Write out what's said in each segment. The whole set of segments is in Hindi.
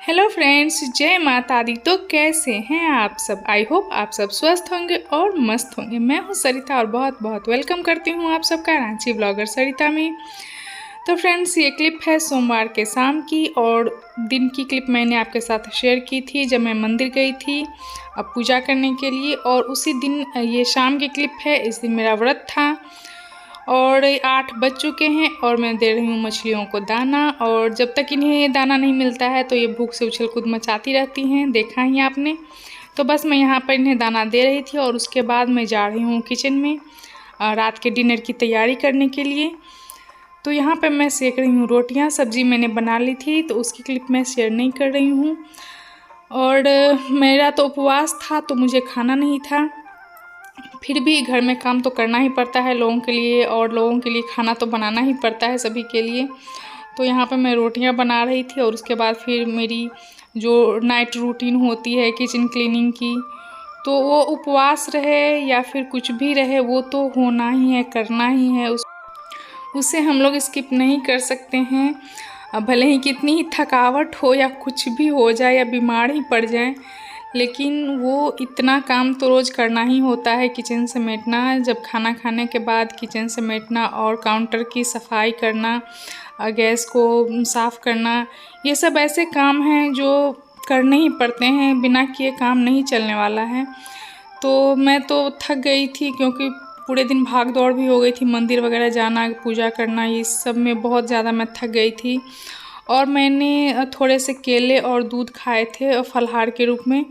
हेलो फ्रेंड्स, जय माता दी। तो कैसे हैं आप सब? आई होप आप सब स्वस्थ होंगे और मस्त होंगे। मैं हूं सरिता और बहुत बहुत वेलकम करती हूं आप सबका रांची ब्लॉगर सरिता में। तो फ्रेंड्स, ये क्लिप है सोमवार के शाम की और दिन की क्लिप मैंने आपके साथ शेयर की थी जब मैं मंदिर गई थी अब पूजा करने के लिए। और उसी दिन ये शाम की क्लिप है। इस दिन मेरा व्रत था और 8 बज चुके हैं और मैं दे रही हूँ मछलियों को दाना। और जब तक इन्हें दाना नहीं मिलता है तो ये भूख से उछल कूद मचाती रहती हैं, देखा ही आपने। तो बस मैं यहाँ पर इन्हें दाना दे रही थी और उसके बाद मैं जा रही हूँ किचन में रात के डिनर की तैयारी करने के लिए। तो यहाँ पर मैं सेक रही हूँ रोटियाँ। सब्ज़ी मैंने बना ली थी तो उसकी क्लिप मैं शेयर नहीं कर रही हूँ। और मेरा तो उपवास था तो मुझे खाना नहीं था, फिर भी घर में काम तो करना ही पड़ता है लोगों के लिए, और लोगों के लिए खाना तो बनाना ही पड़ता है सभी के लिए। तो यहाँ पे मैं रोटियां बना रही थी और उसके बाद फिर मेरी जो नाइट रूटीन होती है किचन क्लीनिंग की, तो वो उपवास रहे या फिर कुछ भी रहे वो तो होना ही है, करना ही है। उसे हम लोग स्किप नहीं कर सकते हैं। भले ही कितनी ही थकावट हो या कुछ भी हो जाए या बीमार ही पड़ जाए, लेकिन वो इतना काम तो रोज़ करना ही होता है। किचन समेटना, जब खाना खाने के बाद किचन समेटना और काउंटर की सफाई करना, गैस को साफ़ करना, ये सब ऐसे काम हैं जो करने ही पड़ते हैं, बिना किए काम नहीं चलने वाला है। तो मैं तो थक गई थी क्योंकि पूरे दिन भाग दौड़ भी हो गई थी, मंदिर वगैरह जाना, पूजा करना, ये सब में बहुत ज़्यादा मैं थक गई थी। और मैंने थोड़े से केले और दूध खाए थे फलाहार के रूप में।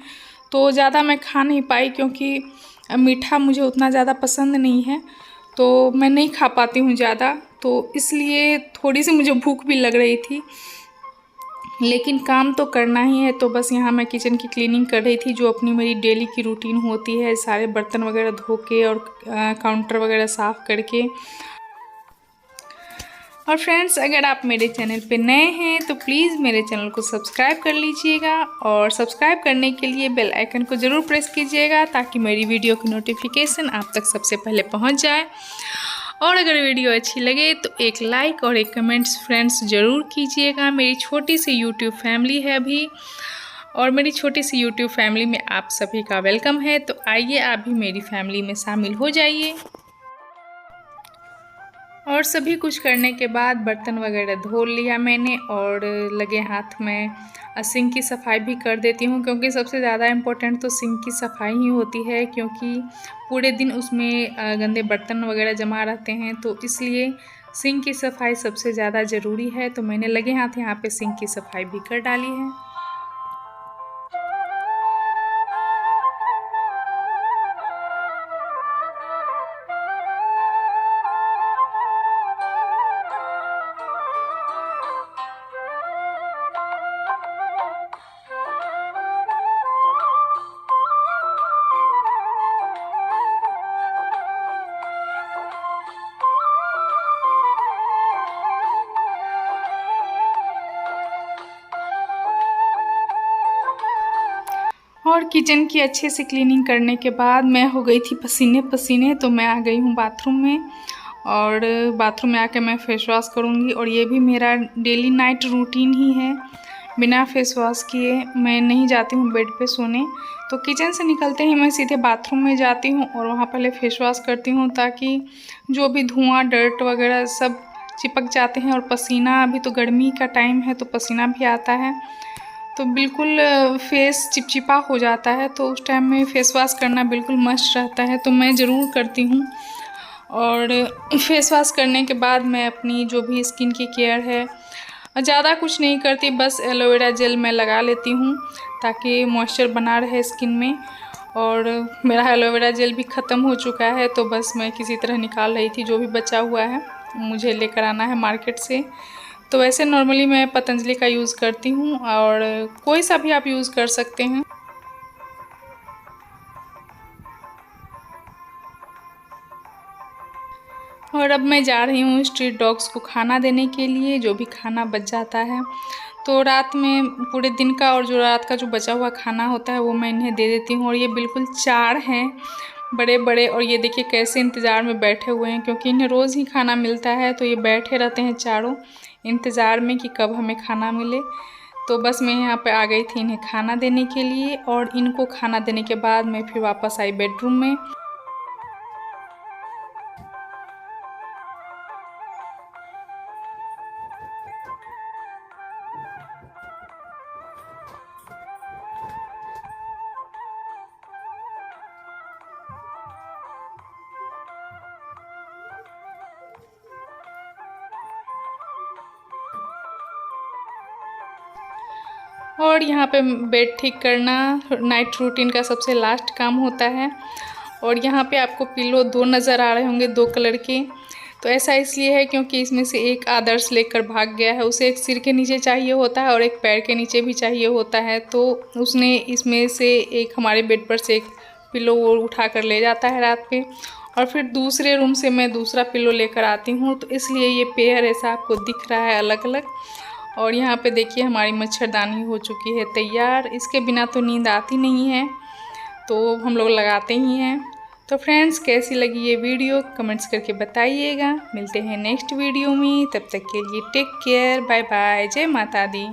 तो ज़्यादा मैं खा नहीं पाई क्योंकि मीठा मुझे उतना ज़्यादा पसंद नहीं है, तो मैं नहीं खा पाती हूँ ज़्यादा, तो इसलिए थोड़ी सी मुझे भूख भी लग रही थी। लेकिन काम तो करना ही है। तो बस यहाँ मैं किचन की क्लीनिंग कर रही थी, जो अपनी मेरी डेली की रूटीन होती है, सारे बर्तन वगैरह धो के और काउंटर वगैरह साफ़ करके। और फ्रेंड्स, अगर आप मेरे चैनल पे नए हैं तो प्लीज़ मेरे चैनल को सब्सक्राइब कर लीजिएगा और सब्सक्राइब करने के लिए बेल आइकन को ज़रूर प्रेस कीजिएगा ताकि मेरी वीडियो की नोटिफिकेशन आप तक सबसे पहले पहुंच जाए। और अगर वीडियो अच्छी लगे तो एक लाइक और एक कमेंट्स फ्रेंड्स ज़रूर कीजिएगा। मेरी छोटी सी यूट्यूब फैमिली है अभी, और मेरी छोटी सी यूट्यूब फैमिली में आप सभी का वेलकम है। तो आइए आप भी मेरी फैमिली में शामिल हो जाइए। और सभी कुछ करने के बाद बर्तन वगैरह धो लिया मैंने और लगे हाथ में सिंक की सफाई भी कर देती हूँ, क्योंकि सबसे ज़्यादा इम्पोर्टेंट तो सिंक की सफाई ही होती है, क्योंकि पूरे दिन उसमें गंदे बर्तन वगैरह जमा रहते हैं। तो इसलिए सिंक की सफाई सबसे ज़्यादा ज़रूरी है। तो मैंने लगे हाथ यहाँ पे सिंक की सफाई भी कर डाली है। और किचन की अच्छे से क्लीनिंग करने के बाद मैं हो गई थी पसीने पसीने। तो मैं आ गई हूँ बाथरूम में, और बाथरूम में आके मैं फेस वॉश करूँगी। और ये भी मेरा डेली नाइट रूटीन ही है, बिना फेस वॉश किए मैं नहीं जाती हूँ बेड पे सोने। तो किचन से निकलते ही मैं सीधे बाथरूम में जाती हूँ और वहाँ पहले फेस वॉश करती हूँ, ताकि जो भी धुआँ डर्ट वगैरह सब चिपक जाते हैं। और पसीना, अभी तो गर्मी का टाइम है तो पसीना भी आता है, तो बिल्कुल फेस चिपचिपा हो जाता है। तो उस टाइम में फेस वॉश करना बिल्कुल मस्ट रहता है, तो मैं ज़रूर करती हूँ। और फेस वॉश करने के बाद मैं अपनी जो भी स्किन की केयर है, ज़्यादा कुछ नहीं करती, बस एलोवेरा जेल मैं लगा लेती हूँ ताकि मॉइस्चर बना रहे स्किन में। और मेरा एलोवेरा जेल भी ख़त्म हो चुका है, तो बस मैं किसी तरह निकाल रही थी, जो भी बचा हुआ है मुझे लेकर आना है मार्केट से। तो वैसे नॉर्मली मैं पतंजलि का यूज़ करती हूँ, और कोई सा भी आप यूज़ कर सकते हैं। और अब मैं जा रही हूँ स्ट्रीट डॉग्स को खाना देने के लिए, जो भी खाना बच जाता है। तो रात में पूरे दिन का और जो रात का जो बचा हुआ खाना होता है वो मैं इन्हें दे देती हूँ। और ये बिल्कुल 4 हैं, बड़े बड़े, और ये देखिए कैसे इंतज़ार में बैठे हुए हैं, क्योंकि इन्हें रोज़ ही खाना मिलता है। तो ये बैठे रहते हैं चारों इंतज़ार में कि कब हमें खाना मिले। तो बस मैं यहाँ पे आ गई थी इन्हें खाना देने के लिए, और इनको खाना देने के बाद मैं फिर वापस आई बेडरूम में। और यहाँ पे बेड ठीक करना नाइट रूटीन का सबसे लास्ट काम होता है। और यहाँ पे आपको पिलो 2 नज़र आ रहे होंगे, 2 कलर के। तो ऐसा इसलिए है क्योंकि इसमें से एक आदर्श लेकर भाग गया है। उसे एक सिर के नीचे चाहिए होता है और एक पैर के नीचे भी चाहिए होता है। तो उसने इसमें से एक हमारे बेड पर से एक पिलो वो उठा कर ले जाता है रात पे, और फिर दूसरे रूम से मैं दूसरा पिलो लेकर आती हूँ। तो इसलिए ये पेयर ऐसा आपको दिख रहा है अलग अलग। और यहाँ पे देखिए हमारी मच्छरदानी हो चुकी है तैयार। इसके बिना तो नींद आती नहीं है, तो हम लोग लगाते ही हैं। तो फ्रेंड्स, कैसी लगी ये वीडियो कमेंट्स करके बताइएगा। मिलते हैं नेक्स्ट वीडियो में, तब तक के लिए टेक केयर, बाय बाय, जय माता दी।